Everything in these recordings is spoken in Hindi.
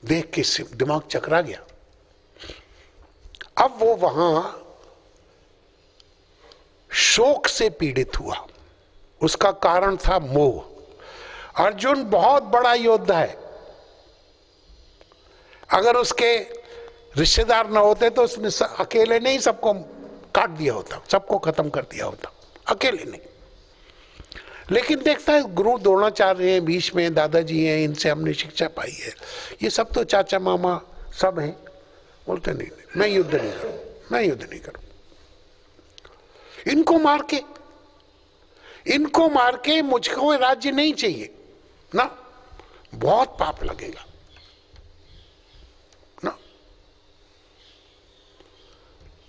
देख के दिमाग चकरा गया। अब वो वहां शोक से पीड़ित हुआ। उसका कारण था मोह। अर्जुन बहुत बड़ा योद्धा है, अगर उसके रिश्तेदार न होते तो उसने अकेले नहीं सबको काट दिया होता, सबको खत्म कर दिया होता, अकेले नहीं। लेकिन देखता है गुरु द्रोणाचार्य हैं, भीष्म हैं, दादाजी हैं, इनसे हमने शिक्षा पाई है, ये सब तो चाचा मामा सब हैं। बोलते नहीं, मैं युद्ध नहीं करूं, मैं युद्ध नहीं करूं। इनको मार के मुझको राज्य नहीं चाहिए ना, बहुत पाप लगेगा ना।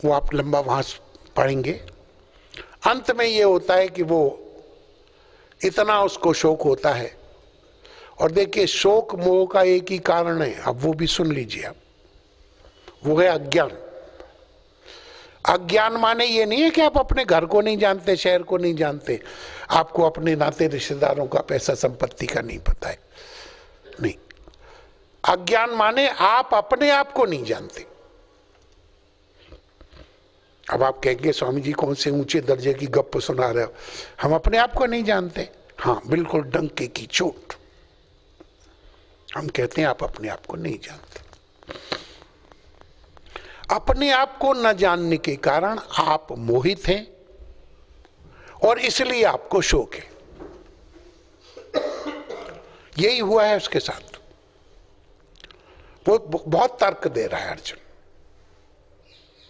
वो आप लंबा वहां पढ़ेंगे। अंत में ये होता है कि वो इतना उसको शोक होता है। और देखिए, शोक मोह का एक ही कारण है, अब वो भी सुन लीजिए आप, वो है अज्ञान। अज्ञान माने ये नहीं है कि आप अपने घर को नहीं जानते, शहर को नहीं जानते, आपको अपने नाते रिश्तेदारों का, पैसा संपत्ति का नहीं पता है, नहीं। अज्ञान माने आप अपने आप को नहीं जानते। अब आप कहेंगे स्वामी जी कौन से ऊंचे दर्जे की गप्प सुना रहे हो, हम अपने आप को नहीं जानते। हाँ, बिल्कुल डंके की चोट। हम कहते हैं आप अपने आप को नहीं जानते। अपने आप को न जानने के कारण आप मोहित हैं और इसलिए आपको शोक है। यही हुआ है उसके साथ। वो बहुत तर्क दे रहा है अर्जुन।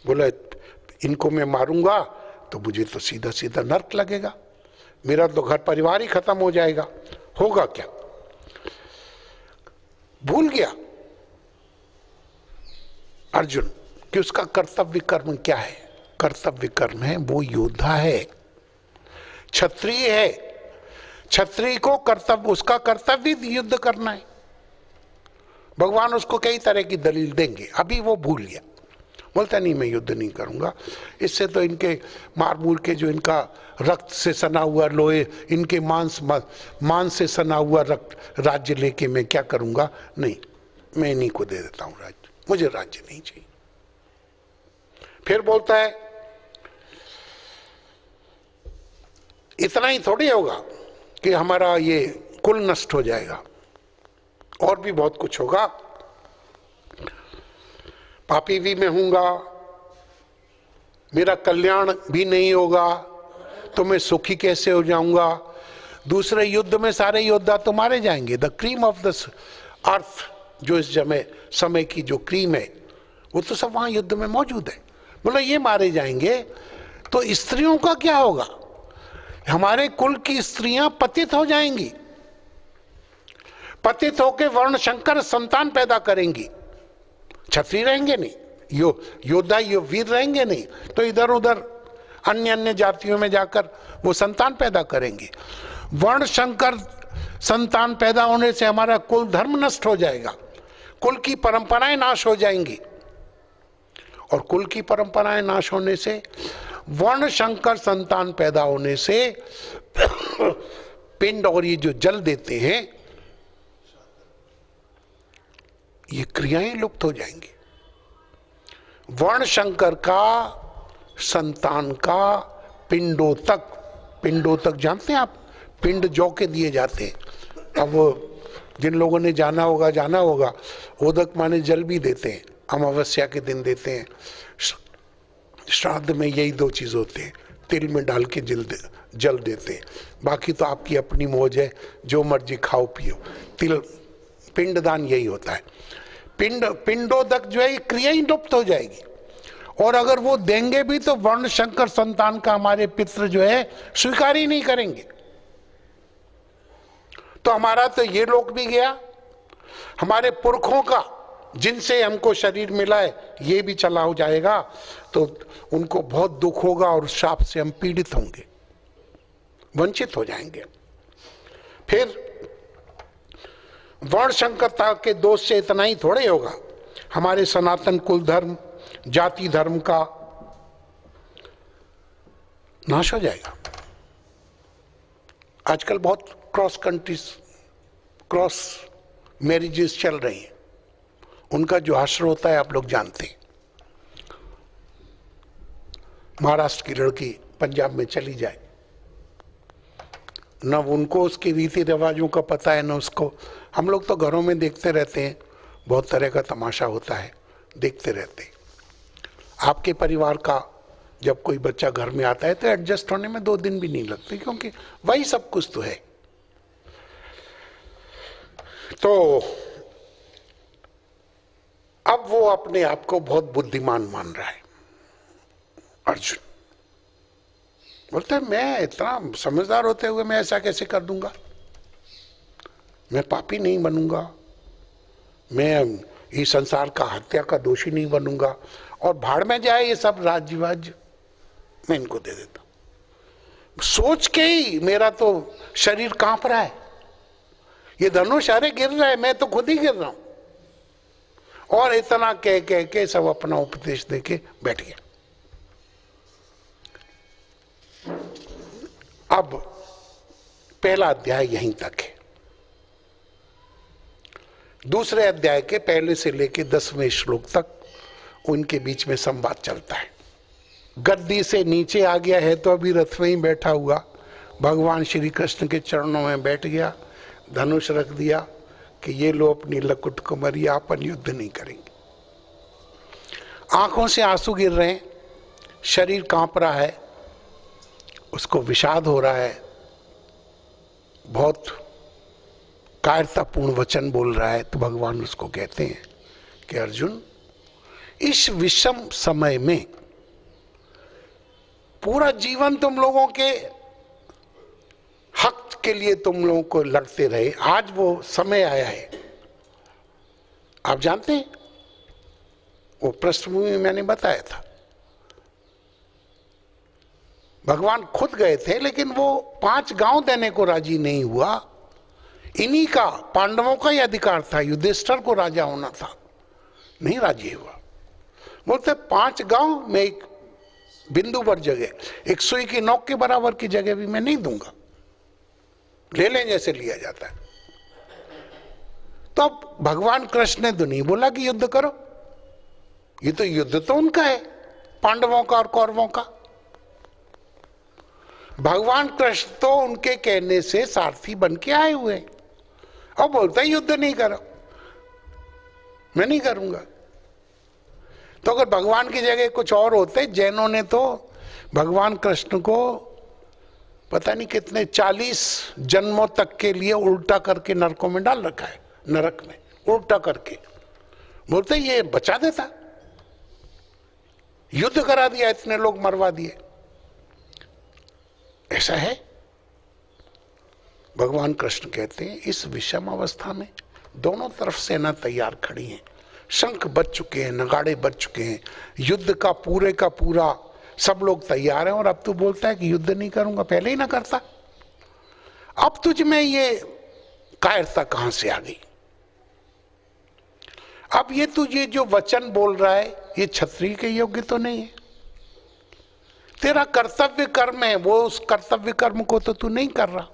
बोला इनको मैं मारूंगा तो मुझे तो सीधा सीधा नर्क लगेगा, मेरा तो घर परिवार ही खत्म हो जाएगा, होगा क्या। भूल गया अर्जुन कि उसका कर्तव्य कर्म क्या है। कर्तव्य कर्म है, वो योद्धा है, क्षत्रिय है। क्षत्रिय को कर्तव्य, उसका कर्तव्य युद्ध करना है। भगवान उसको कई तरह की दलील देंगे, अभी वो भूल गया। बोलता नहीं, मैं युद्ध नहीं करूंगा, इससे तो इनके मार मूर के जो इनका रक्त से सना हुआ लोहे, इनके मांस से सना हुआ रक्त राज्य लेके मैं क्या करूंगा। नहीं, मैं इन्हीं को दे देता हूं राज्य, मुझे राज्य नहीं चाहिए। फिर बोलता है इतना ही थोड़ी होगा कि हमारा ये कुल नष्ट हो जाएगा, और भी बहुत कुछ होगा। पापी भी मैं हूंगा, मेरा कल्याण भी नहीं होगा, तो मैं सुखी कैसे हो जाऊंगा। दूसरे युद्ध में सारे योद्धा तो मारे जाएंगे। The cream of the earth, जो इस समय की जो क्रीम है, वो तो सब वहां युद्ध में मौजूद है। बोला ये मारे जाएंगे तो स्त्रियों का क्या होगा। हमारे कुल की स्त्रियां पतित हो जाएंगी, पतित होकर वर्ण शंकर संतान पैदा करेंगी, क्षत्रिय रहेंगे नहीं, योद्धा वीर रहेंगे नहीं, तो इधर उधर अन्य अन्य जातियों में जाकर वो संतान पैदा करेंगे। वर्ण शंकर संतान पैदा होने से हमारा कुल धर्म नष्ट हो जाएगा, कुल की परंपराएं नाश हो जाएंगी, और कुल की परंपराएं नाश होने से, वर्ण शंकर संतान पैदा होने से पिंड और ये जो जल देते हैं, ये क्रियाएं लुप्त हो जाएंगी। वर्ण शंकर का संतान का पिंडों तक जानते हैं आप, पिंड जौ के दिए जाते हैं। अब जिन लोगों ने जाना होगा, उदक माने जल भी देते हैं, अमावस्या के दिन देते हैं। श्राद्ध में यही दो चीज होते हैं, तिल में डाल के जल देते हैं। बाकी तो आपकी अपनी मौज है, जो मर्जी खाओ पियो। पिंडदान यही होता है। पिंडोदक जो है क्रिया ही लुप्त हो जाएगी, और अगर वो देंगे भी तो वर्ण शंकर संतान का हमारे पितृ जो है स्वीकार ही नहीं करेंगे। तो हमारा तो ये लोक भी गया, हमारे पुरखों का जिनसे हमको शरीर मिला है ये भी चला हो जाएगा, तो उनको बहुत दुख होगा और उस शाप से हम पीड़ित होंगे, वंचित हो जाएंगे। फिर वर्ण शंकरता के दोष से इतना ही थोड़े होगा, हमारे सनातन कुल धर्म, जाति धर्म का नाश हो जाएगा। आजकल बहुत क्रॉस मैरिजेस चल रही हैं, उनका जो आश्रय होता है आप लोग जानते हैं। महाराष्ट्र की लड़की पंजाब में चली जाए, न उनको उसके रीति रिवाजों का पता है, न उसको। हम लोग तो घरों में देखते रहते हैं, बहुत तरह का तमाशा होता है, देखते रहते हैं। आपके परिवार का जब कोई बच्चा घर में आता है तो एडजस्ट होने में 2 दिन भी नहीं लगते, क्योंकि वही सब कुछ तो है। तो अब वो अपने आप को बहुत बुद्धिमान मान रहा है अर्जुन। बोलते हैं मैं इतना समझदार होते हुए मैं ऐसा कैसे कर दूंगा, मैं पापी नहीं बनूंगा, मैं इस संसार का हत्या का दोषी नहीं बनूंगा, और भाड़ में जाए ये सब राज्यवाज, मैं इनको दे देता हूं। सोच के ही मेरा तो शरीर कांप रहा है, ये धनुष अरे गिर रहा है, मैं तो खुद ही गिर रहा हूं। और इतना कह कह के सब अपना उपदेश देके बैठ गया। अब पहला अध्याय यहीं तक है। दूसरे अध्याय के पहले से लेकर 10वें श्लोक तक उनके बीच में संवाद चलता है। गद्दी से नीचे आ गया है तो अभी रथ में ही बैठा हुआ भगवान श्री कृष्ण के चरणों में बैठ गया, धनुष रख दिया कि ये लो अपनी लकुट कुमरिया, अपन युद्ध नहीं करेंगे। आंखों से आंसू गिर रहे हैं, शरीर कांप रहा है, उसको विषाद हो रहा है, बहुत कायरतापूर्ण वचन बोल रहा है। तो भगवान उसको कहते हैं कि अर्जुन, इस विषम समय में पूरा जीवन तुम लोगों के हक के लिए तुम लोगों को लड़ते रहे, आज वो समय आया है। आप जानते हैं वो पृष्ठभूमि में मैंने बताया था, भगवान खुद गए थे लेकिन वो 5 गांव देने को राजी नहीं हुआ। इन्हीं का, पांडवों का ही अधिकार था, युधिष्ठिर को राजा होना था, नहीं राजी हुआ। बोलते 5 गांव में एक बिंदु भर जगह, एक सुई की नोक के बराबर की जगह भी मैं नहीं दूंगा, ले लें जैसे लिया जाता है। तो अब भगवान कृष्ण ने तो नहीं बोला कि युद्ध करो, ये तो युद्ध तो उनका है, पांडवों का और कौरवों का। भगवान कृष्ण तो उनके कहने से सारथी बन के आए हुए हैं, और बोलता है युद्ध नहीं करो, मैं नहीं करूंगा। तो अगर भगवान की जगह कुछ और होते, जैनों ने तो भगवान कृष्ण को पता नहीं कितने 40 जन्मों तक के लिए उल्टा करके नरकों में डाल रखा है, नरक में उल्टा करके। बोलते ये बचा देता, युद्ध करा दिया, इतने लोग मरवा दिए। ऐसा है। भगवान कृष्ण कहते हैं इस विषम अवस्था में दोनों तरफ सेना तैयार खड़ी है, शंख बज चुके हैं, नगाड़े बज चुके हैं, युद्ध का पूरा सब लोग तैयार हैं, और अब तू बोलता है कि युद्ध नहीं करूंगा, पहले ही ना करता। अब तुझ में ये कायरता कहां से आ गई? अब ये तुझे जो वचन बोल रहा है ये क्षत्रिय के योग्य तो नहीं है। तेरा कर्तव्य कर्म है, वो उस कर्तव्य कर्म को तो तू नहीं कर रहा,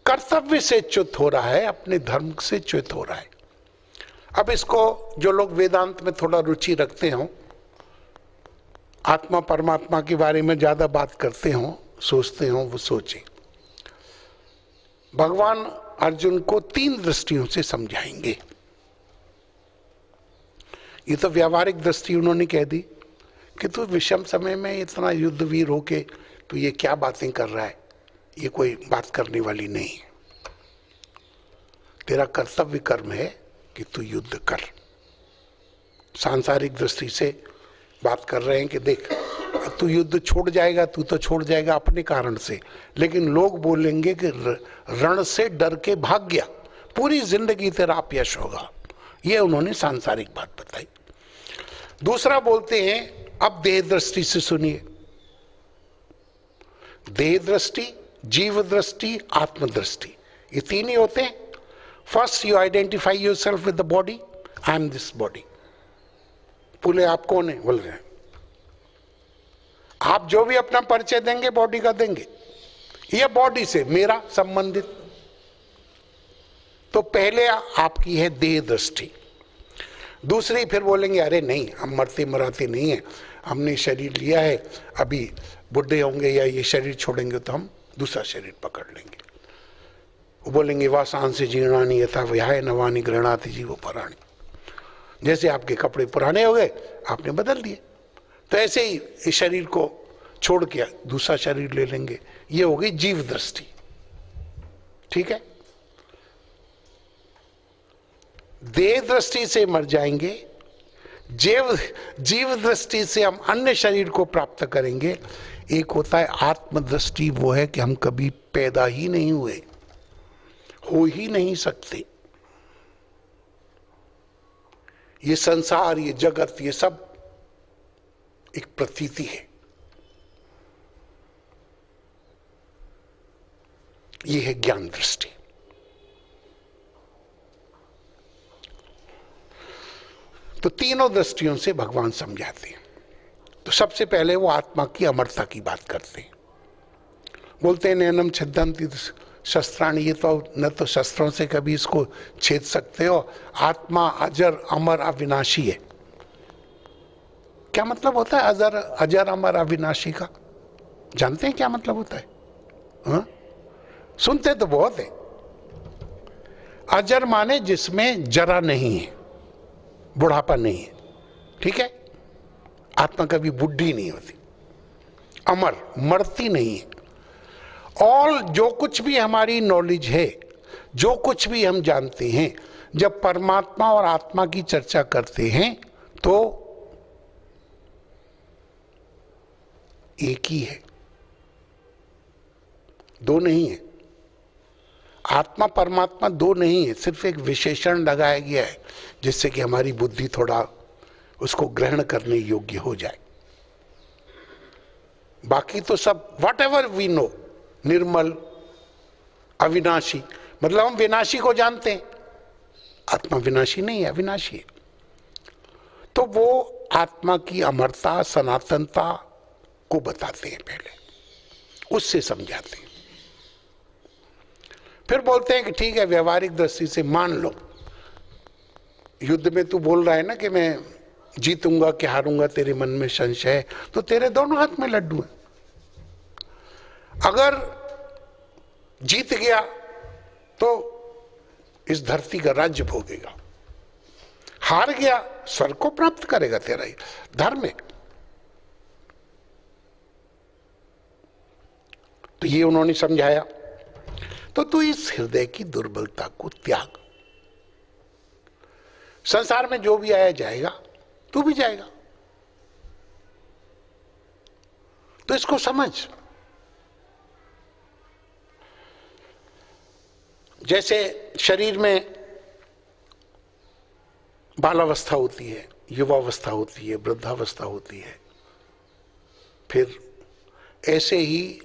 कर्तव्य से च्युत हो रहा है, अपने धर्म से च्युत हो रहा है। अब इसको जो लोग वेदांत में थोड़ा रुचि रखते हो, आत्मा परमात्मा के बारे में ज्यादा बात करते हो, सोचते हो, वो सोचें। भगवान अर्जुन को 3 दृष्टियों से समझाएंगे। ये तो व्यावहारिक दृष्टि उन्होंने कह दी कि तू विषम समय में इतना युद्धवीर होके तू ये क्या बातें कर रहा है, ये कोई बात करने वाली नहीं है। तेरा कर्तव्य कर्म है कि तू युद्ध कर। सांसारिक दृष्टि से बात कर रहे हैं कि देख तू युद्ध छोड़ जाएगा, तू तो छोड़ जाएगा अपने कारण से, लेकिन लोग बोलेंगे कि रण से डर के भाग गया, पूरी जिंदगी तेरा अपयश होगा। ये उन्होंने सांसारिक बात बताई। दूसरा बोलते हैं, अब देह दृष्टि से सुनिए। देह दृष्टि, जीव दृष्टि, आत्मदृष्टि, ये 3 ही होते हैं। First you identify yourself with the body, I am this body. बोले आप कौन है? बोल रहे हैं आप जो भी अपना परिचय देंगे बॉडी का देंगे, ये बॉडी से मेरा संबंधित। तो पहले आपकी है देह दृष्टि, दूसरी फिर बोलेंगे अरे नहीं हम मरते मराते नहीं है, हमने शरीर लिया है, अभी बुढ़े होंगे या ये शरीर छोड़ेंगे तो हम दूसरा शरीर पकड़ लेंगे। वो बोलेंगे वासांसि जीर्णानि यथा विहाय नवानि गृह्णाति जीवो पराणि, जैसे आपके कपड़े पुराने हो गए आपने बदल दिए, तो ऐसे ही इस शरीर को छोड़ के दूसरा शरीर ले लेंगे। ये हो गई जीव दृष्टि, ठीक है। देह दृष्टि से मर जाएंगे, जीव दृष्टि से हम अन्य शरीर को प्राप्त करेंगे। एक होता है आत्म दृष्टि, वो है कि हम कभी पैदा ही नहीं हुए, हो ही नहीं सकते। ये संसार, ये जगत, ये सब एक प्रतीति है। ये है ज्ञान दृष्टि। तो तीनों दृष्टियों से भगवान समझाते हैं। तो सबसे पहले वो आत्मा की अमरता की बात करते हैं। बोलते हैं नैनम छिद्यन्ति शस्त्राणि, ये तो न तो शस्त्रों से कभी इसको छेद सकते हो, आत्मा अजर अमर अविनाशी है। क्या मतलब होता है अजर अमर अविनाशी का? जानते हैं क्या मतलब होता है? हाँ? सुनते तो बहुत है। अजर माने जिसमें जरा नहीं है, बुढ़ापा नहीं है, ठीक है। आत्मा कभी बुढ़ी नहीं होती, अमर, मरती नहीं है। और जो कुछ भी हमारी नॉलेज है, जो कुछ भी हम जानते हैं, जब परमात्मा और आत्मा की चर्चा करते हैं तो एक ही है, दो नहीं है। आत्मा परमात्मा दो नहीं है, सिर्फ एक विशेषण लगाया गया है जिससे कि हमारी बुद्धि थोड़ा उसको ग्रहण करने योग्य हो जाए। बाकी तो सब वट एवर वी नो, निर्मल, अविनाशी, मतलब हम विनाशी को जानते हैं, आत्मा विनाशी नहीं है, अविनाशी है। तो वो आत्मा की अमरता, सनातनता को बताते हैं, पहले उससे समझाते हैं। फिर बोलते हैं कि ठीक है, व्यवहारिक दृष्टि से मान लो युद्ध में तू बोल रहा है ना कि मैं जीतूंगा कि हारूंगा, तेरे मन में संशय है, तो तेरे दोनों हाथ में लड्डू है। अगर जीत गया तो इस धरती का राज्य भोगेगा, हार गया स्वर्ग को प्राप्त करेगा, तेरा ही धर्म है। तो ये उन्होंने समझाया। तो तू इस हृदय की दुर्बलता को त्याग, संसार में जो भी आया जाएगा, तू भी जाएगा, तो इसको समझ। जैसे शरीर में बालावस्था होती है, युवावस्था होती है, वृद्धावस्था होती है, फिर ऐसे ही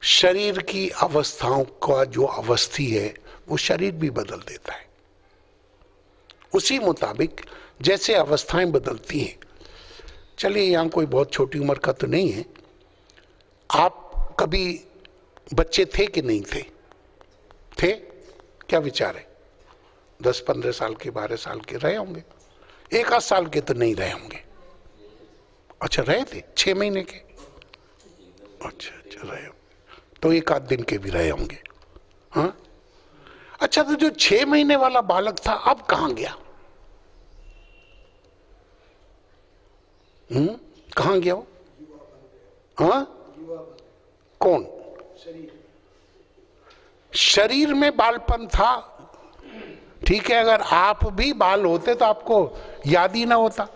शरीर की अवस्थाओं का जो अवस्थी है वो शरीर भी बदल देता है। उसी मुताबिक जैसे अवस्थाएं बदलती हैं, चलिए यहाँ कोई बहुत छोटी उम्र का तो नहीं है, आप कभी बच्चे थे कि नहीं थे? थे? क्या विचार है? 10-15 साल के, 12 साल के रहे होंगे, 1 साल के तो नहीं रहे होंगे। अच्छा, रहे थे 6 महीने के? अच्छा रहे होंगे, तो 1 दिन के भी रहे होंगे। हाँ, अच्छा, तो जो 6 महीने वाला बालक था अब कहां गया? कहां गया वो? हाँ, कौन? शरीर में बालपन था, ठीक है। अगर आप भी बाल होते तो आपको याद ही ना होता,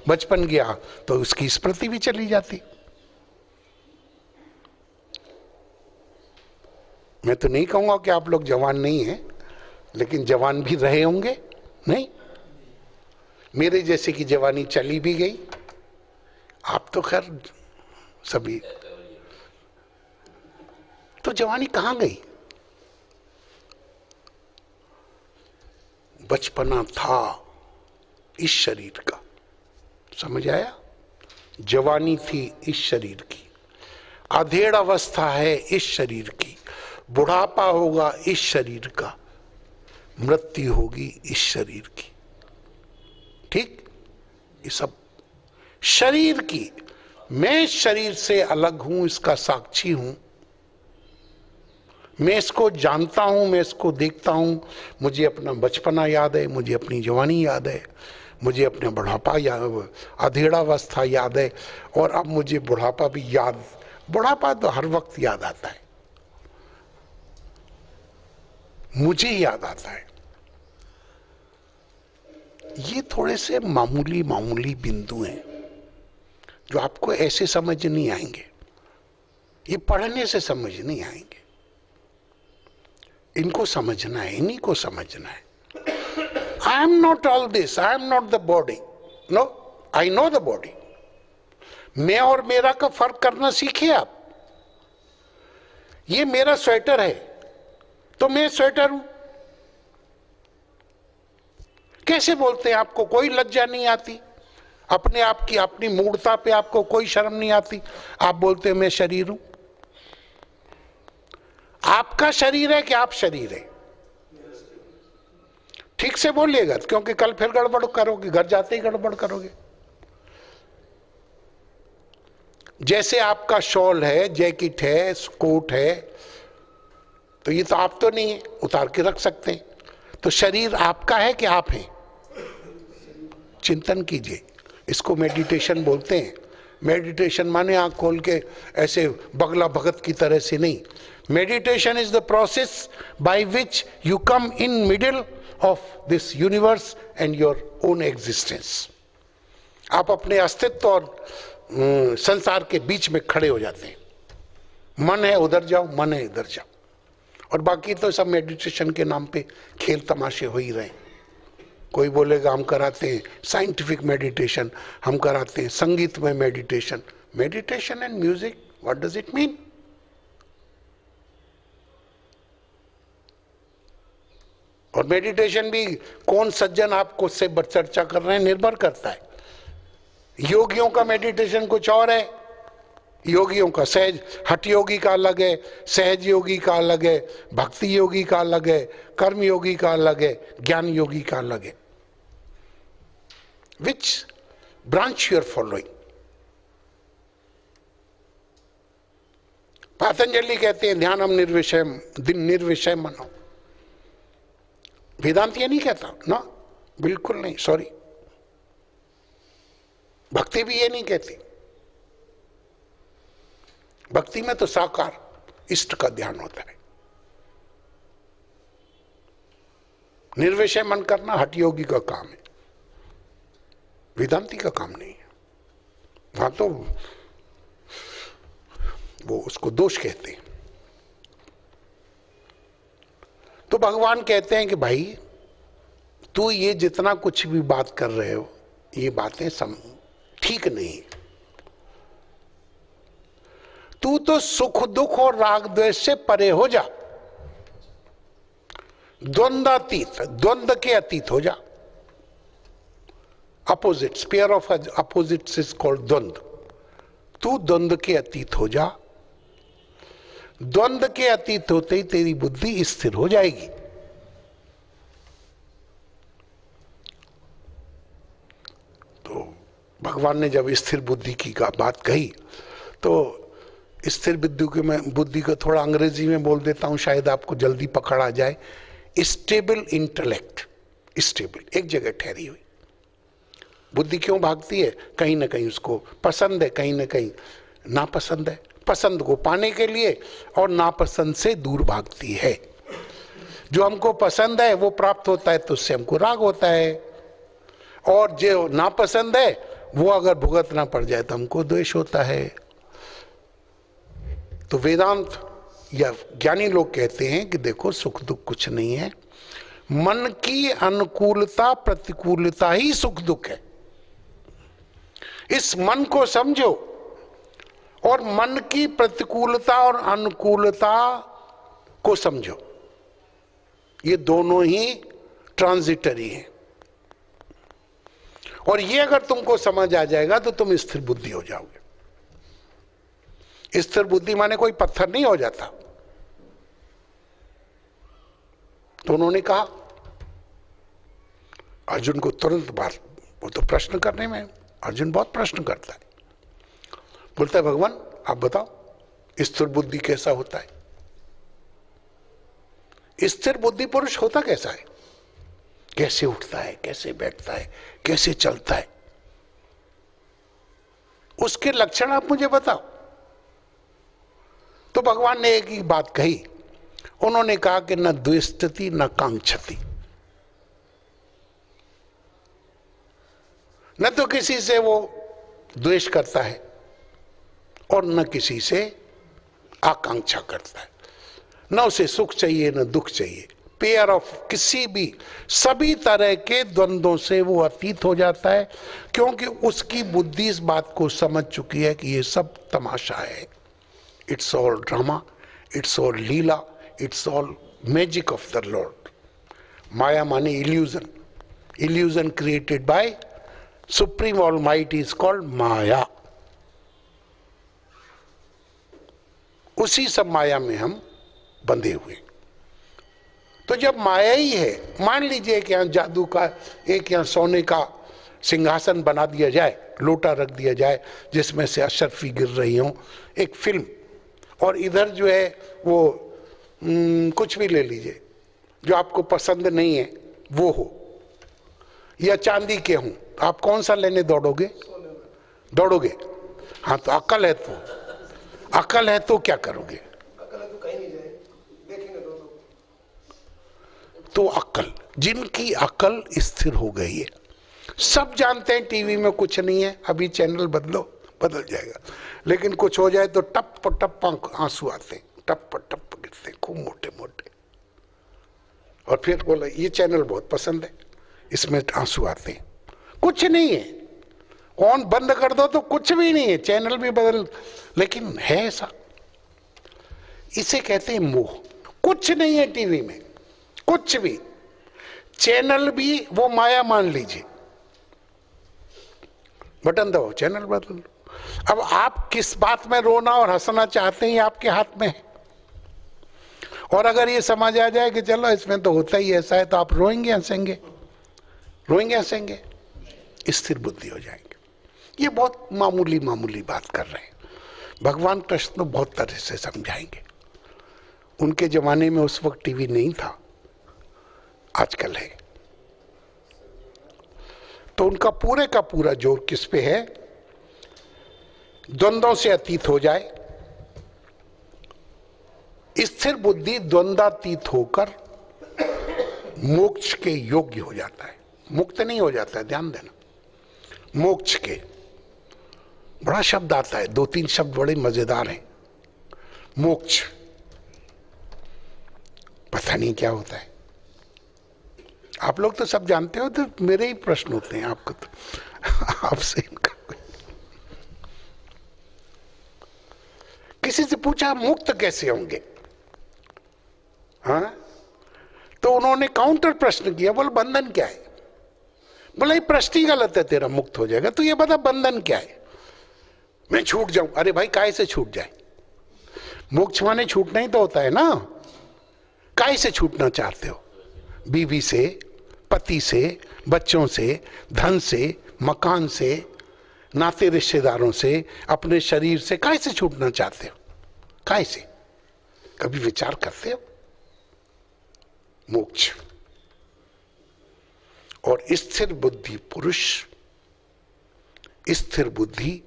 बचपन गया तो उसकी स्मृति भी चली जाती। मैं तो नहीं कहूंगा कि आप लोग जवान नहीं हैं, लेकिन जवान भी रहे होंगे। नहीं, मेरे जैसे की जवानी चली भी गई, आप तो खैर सभी। तो जवानी कहां गई? बचपना था इस शरीर का, समझ आया? जवानी थी इस शरीर की, अधेड़ अवस्था है इस शरीर की, बुढ़ापा होगा इस शरीर का, मृत्यु होगी इस शरीर की। ठीक, ये सब शरीर की, मैं शरीर से अलग हूं, इसका साक्षी हूं, मैं इसको जानता हूं, मैं इसको देखता हूं। मुझे अपना बचपना याद है, मुझे अपनी जवानी याद है, मुझे अपना बुढ़ापा याद, अधेड़ावस्था याद है, और अब मुझे बुढ़ापा भी याद। बुढ़ापा तो हर वक्त याद आता है, मुझे याद आता है। ये थोड़े से मामूली मामूली बिंदु हैं जो आपको ऐसे समझ नहीं आएंगे, ये पढ़ने से समझ नहीं आएंगे। इनको समझना है, इन्हीं को समझना है। I am not all this, I am not the body, no, I know the body. मैं और मेरा का फर्क करना सीखिए आप। ये मेरा स्वेटर है तो मैं स्वेटर हूं। कैसे बोलते हैं? आपको कोई लज्जा नहीं आती अपने आप की, अपनी मूर्खता पे आपको कोई शर्म नहीं आती? आप बोलते हैं मैं शरीर हूं। आपका शरीर है कि आप शरीर है? ठीक से बोलिएगा, क्योंकि कल फिर गड़बड़ करोगे, घर जाते ही गड़बड़ करोगे। जैसे आपका शॉल है, जैकेट है, कोट है, तो ये तो आप तो नहीं है, उतार के रख सकते हैं। तो शरीर आपका है कि आप हैं? चिंतन कीजिए। इसको मेडिटेशन बोलते हैं। मेडिटेशन माने आंख खोल के ऐसे बगला भगत की तरह से नहीं। Meditation is the process by which you come in middle of this universe and your own existence. आप अपने अस्तित्व और संसार के बीच में खड़े हो जाते हैं। मन है उधर जाओ, मन है इधर जाओ, और बाकी तो सब मेडिटेशन के नाम पे खेल तमाशे हो ही रहे। कोई बोलेगा हम कराते हैं साइंटिफिक मेडिटेशन, हम कराते हैं संगीत में meditation. Meditation and music, what does it mean? और मेडिटेशन भी कौन सज्जन आपको से चर्चा कर रहे हैं निर्भर करता है। योगियों का मेडिटेशन कुछ और है। योगियों का सहज, हठ योगी का अलग है, सहज योगी का अलग है, भक्ति योगी का अलग है, कर्म योगी का अलग है, ज्ञान योगी का अलग है। Which branch you are following? Patanjali कहते हैं ध्यानम निर्विषय, निर्विषय मनो। वेदांत ये नहीं कहता ना, बिल्कुल नहीं, सॉरी। भक्ति भी ये नहीं कहती। भक्ति में तो साकार इष्ट का ध्यान होता है। निर्विषय मन करना हठ योगी का काम है, वेदांती का काम नहीं है। वहां तो वो उसको दोष कहते हैं। तो भगवान कहते हैं कि भाई तू ये जितना कुछ भी बात कर रहे हो, ये बातें ठीक नहीं। तू तो सुख दुख और राग द्वेष से परे हो जा, द्वंद्वातीत, द्वंद्व के अतीत हो जा। Opposites, pair of opposites is called द्वंद्व। तू द्वंद्व के अतीत हो जा। द्वंद्व के अतीत होते ही तेरी बुद्धि स्थिर हो जाएगी। तो भगवान ने जब स्थिर बुद्धि की बात कही, तो स्थिर बुद्धि को थोड़ा अंग्रेजी में बोल देता हूं, शायद आपको जल्दी पकड़ आ जाए। स्टेबल इंटेलेक्ट, स्टेबल, एक जगह ठहरी हुई बुद्धि। क्यों भागती है? कहीं ना कहीं उसको पसंद है, कहीं ना कहीं नापसंद है। पसंद को पाने के लिए और नापसंद से दूर भागती है। जो हमको पसंद है वो प्राप्त होता है तो उससे हमको राग होता है, और जो नापसंद है वो अगर भुगतना पड़ जाए तो हमको द्वेष होता है। तो वेदांत या ज्ञानी लोग कहते हैं कि देखो सुख दुख कुछ नहीं है, मन की अनुकूलता प्रतिकूलता ही सुख दुख है। इस मन को समझो और मन की प्रतिकूलता और अनुकूलता को समझो। ये दोनों ही ट्रांजिटरी हैं, और ये अगर तुमको समझ आ जाएगा तो तुम स्थिर बुद्धि हो जाओगे। स्थिर बुद्धि माने कोई पत्थर नहीं हो जाता। तो उन्होंने कहा, अर्जुन को तुरंत बात, वो तो प्रश्न करने में, अर्जुन बहुत प्रश्न करता है, बोलता है भगवान आप बताओ स्थिर बुद्धि कैसा होता है, स्थिर बुद्धि पुरुष होता कैसा है, कैसे उठता है, कैसे बैठता है, कैसे चलता है, उसके लक्षण आप मुझे बताओ। तो भगवान ने एक ही बात कही, उन्होंने कहा कि न द्वेष्टति न कांक्षति, न तो किसी से वो द्वेष करता है और न किसी से आकांक्षा करता है, न उसे सुख चाहिए न दुख चाहिए, पेयर ऑफ किसी भी सभी तरह के द्वंद्वों से वो अतीत हो जाता है, क्योंकि उसकी बुद्धि इस बात को समझ चुकी है कि ये सब तमाशा है, it's all drama, it's all lila, it's all magic of the Lord. माया माने illusion, illusion created by supreme almighty is called maya. उसी सब माया में हम बंधे हुए। तो जब माया ही है, मान लीजिए कि यहाँ जादू का एक यहाँ सोने का सिंहासन बना दिया जाए, लोटा रख दिया जाए जिसमें से अशरफी गिर रही हो, एक फिल्म, और इधर जो है वो कुछ भी ले लीजिए जो आपको पसंद नहीं है वो हो, या चांदी के हों, आप कौन सा लेने दौड़ोगे? दौड़ोगे? हाँ, तो अक्ल है तो, अक्ल है तो क्या करोगे? तो अक्ल, जिनकी अक्ल स्थिर हो गई है, सब जानते हैं टीवी में कुछ नहीं है, अभी चैनल बदलो बदल जाएगा, लेकिन कुछ हो जाए तो टप टप आंसू आते हैं, टप टप गिरते हैं खूब मोटे मोटे, और फिर बोला ये चैनल बहुत पसंद है, इसमें आंसू आते हैं। कुछ नहीं है, ऑन बंद कर दो तो कुछ भी नहीं है, चैनल भी बदल, लेकिन है ऐसा। इसे कहते हैं मोह। कुछ नहीं है टीवी में, कुछ भी, चैनल भी वो माया मान लीजिए, बटन दबाओ चैनल बदल लो। अब आप किस बात में रोना और हंसना चाहते हैं ये आपके हाथ में है, और अगर ये समझ आ जाए कि चलो इसमें तो होता ही ऐसा है, तो आप रोएंगे हंसेंगे? रोएंगे हंसेंगे? स्थिर बुद्धि हो जाएंगे। ये बहुत मामूली मामूली बात कर रहे हैं, भगवान कृष्ण तो बहुत तरह से समझाएंगे। उनके जमाने में उस वक्त टीवी नहीं था, आजकल है। तो उनका पूरे का पूरा जोर किस पे है? द्वंद्वों से अतीत हो जाए, स्थिर बुद्धि द्वंद्वातीत होकर मोक्ष के योग्य हो जाता है। मुक्त नहीं हो जाता है, ध्यान देना, मोक्ष के, बड़ा शब्द आता है, 2-3 शब्द बड़े मजेदार हैं। मोक्ष पता नहीं क्या होता है, आप लोग तो सब जानते हो, तो मेरे ही प्रश्न होते हैं आपको तो आपसे इनका। किसी से पूछा मुक्त कैसे होंगे, हाँ, तो उन्होंने काउंटर प्रश्न किया, बोले बंधन क्या है? बोला ये प्रश्न ही गलत है तेरा, मुक्त हो जाएगा। तो ये बता बंधन क्या है? मैं छूट जाऊं। अरे भाई काहे से छूट जाए? मोक्ष माने छूटना ही तो होता है ना। काहे से छूटना चाहते हो? बीवी से, पति से, बच्चों से, धन से, मकान से, नाते रिश्तेदारों से, अपने शरीर से, काहे से छूटना चाहते हो? काहे से? कभी विचार करते हो? मोक्ष। और स्थिर बुद्धि पुरुष, स्थिर बुद्धि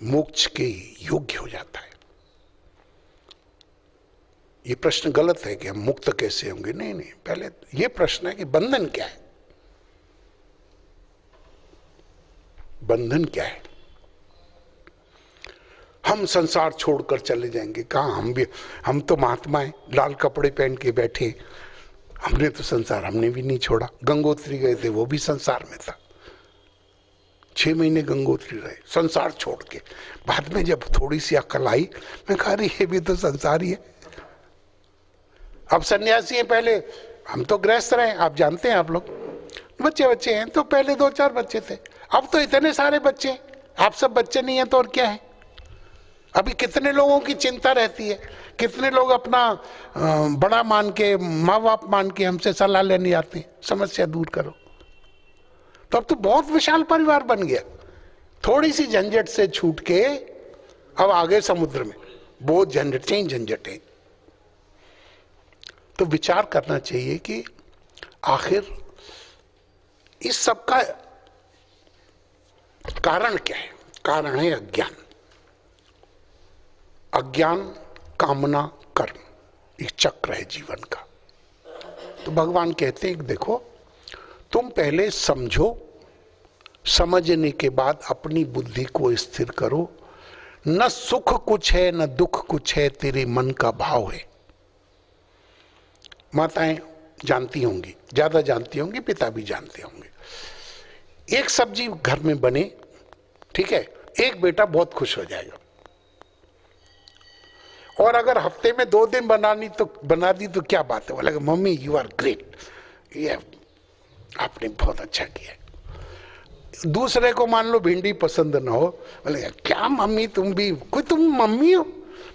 मोक्ष के योग्य हो जाता है। ये प्रश्न गलत है कि हम मुक्त कैसे होंगे, नहीं नहीं, पहले ये प्रश्न है कि बंधन क्या है? बंधन क्या है? हम संसार छोड़कर चले जाएंगे, कहां? हम तो महात्मा हैं, लाल कपड़े पहन के बैठे, हमने तो संसार हमने भी नहीं छोड़ा। गंगोत्री गए थे, वो भी संसार में था, 6 महीने गंगोत्री रहे संसार छोड़ के। बाद में जब थोड़ी सी अकल आई, मैं कहा अरे ये भी तो संसार ही है। अब सन्यासी हैं, पहले हम तो गृहस्थ रहे, आप जानते हैं, आप लोग बच्चे बच्चे हैं, तो पहले 2-4 बच्चे थे, अब तो इतने सारे बच्चे हैं। आप सब बच्चे नहीं हैं तो और क्या है? अभी कितने लोगों की चिंता रहती है कितने लोग अपना बड़ा मान के, माँ बाप मान के हमसे सलाह लेने आते हैं, समस्या दूर करो। तो अब तो बहुत विशाल परिवार बन गया। थोड़ी सी झंझट से छूट के अब आगे समुद्र में बहुत झंझट ही झंझट है। तो विचार करना चाहिए कि आखिर इस सब का कारण क्या है। कारण है अज्ञान। अज्ञान, कामना, कर्म, एक चक्र है जीवन का। तो भगवान कहते हैं देखो, तुम पहले समझो, समझने के बाद अपनी बुद्धि को स्थिर करो। न सुख कुछ है न दुख कुछ है, तेरे मन का भाव है। माताएं जानती होंगी, ज्यादा जानती होंगी, पिता भी जानते होंगे। एक सब्जी घर में बने, ठीक है, एक बेटा बहुत खुश हो जाएगा, और अगर हफ्ते में 2 दिन बना दी तो क्या बात है, बोलेगा मम्मी यू आर ग्रेट, ये आपने बहुत अच्छा किया। दूसरे को मान लो भिंडी पसंद ना हो, बोलेगा क्या मम्मी तुम भी कोई, तुम मम्मी हो,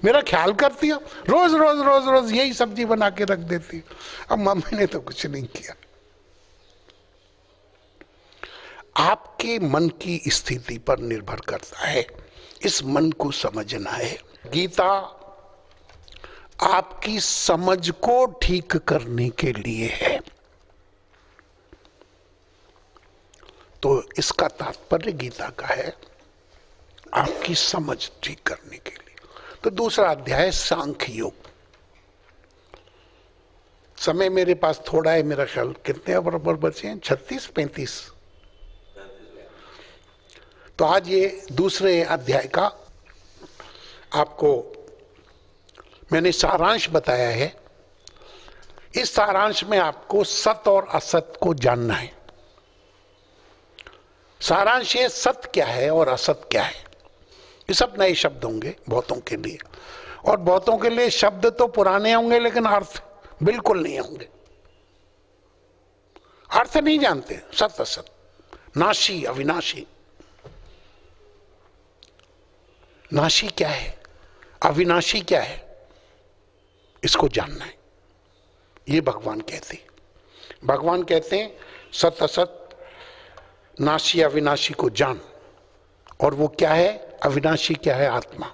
मेरा ख्याल करती हो, रोज रोज रोज रोज यही सब्जी बना के रख देती हो। अब मम्मी ने तो कुछ नहीं किया। आपके मन की स्थिति पर निर्भर करता है, इस मन को समझना है। गीता आपकी समझ को ठीक करने के लिए है। तो इसका तात्पर्य गीता का है आपकी समझ ठीक करने के लिए। तो दूसरा अध्याय सांख्य योग। समय मेरे पास थोड़ा है, मेरा ख्याल कितने बराबर बचे हैं, 36-35। तो आज ये दूसरे अध्याय का आपको मैंने सारांश बताया है। इस सारांश में आपको सत और असत को जानना है। सारांश ये सत्य क्या है और असत क्या है। ये सब नए शब्द होंगे बहुतों के लिए, और बहुतों के लिए शब्द तो पुराने होंगे लेकिन अर्थ बिल्कुल नहीं होंगे। अर्थ नहीं जानते, सत असत, नाशी अविनाशी। नाशी क्या है, अविनाशी क्या है, इसको जानना है। ये भगवान कहते हैं। भगवान कहते हैं सत असत, नाशी अविनाशी को जान। और वो क्या है, अविनाशी क्या है, आत्मा।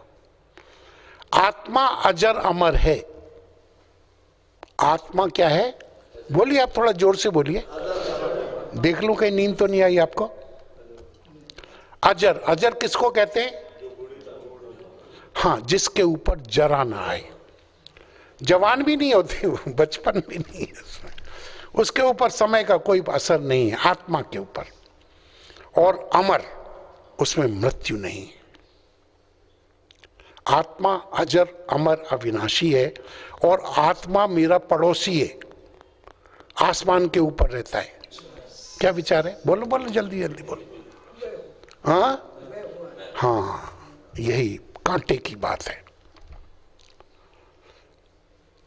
आत्मा अजर अमर है। आत्मा क्या है, बोलिए आप थोड़ा जोर से बोलिए, देख लूं कहीं नींद तो नहीं आई आपको। अजर, अजर किसको कहते हैं, हाँ, जिसके ऊपर जरा ना आए। जवान भी नहीं होती, बचपन भी नहीं है उसमें, उसके ऊपर समय का कोई असर नहीं है, आत्मा के ऊपर। और अमर, उसमें मृत्यु नहीं। आत्मा अजर अमर अविनाशी है, और आत्मा मेरा पड़ोसी है, आसमान के ऊपर रहता है। क्या विचार है, बोलो बोलो जल्दी जल्दी बोलो। हाँ, यही कांटे की बात है।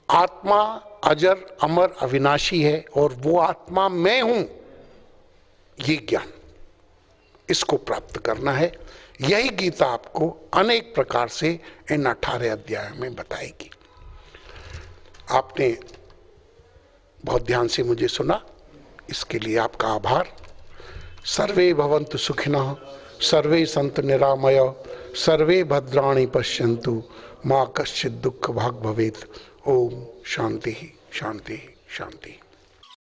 आत्मा अजर अमर अविनाशी है, और वो आत्मा मैं हूं, ये ज्ञान, इसको प्राप्त करना है। यही गीता आपको अनेक प्रकार से इन 18 अध्यायों में बताएगी। आपने बहुत ध्यान से मुझे सुना, इसके लिए आपका आभार। सर्वे भवन्तु सुखिनः, सर्वे सन्तु निरामय, सर्वे भद्राणि पश्यन्तु, मा कश्चित् दुःख भाग् भवेत्। ओम शांति शांति शांति।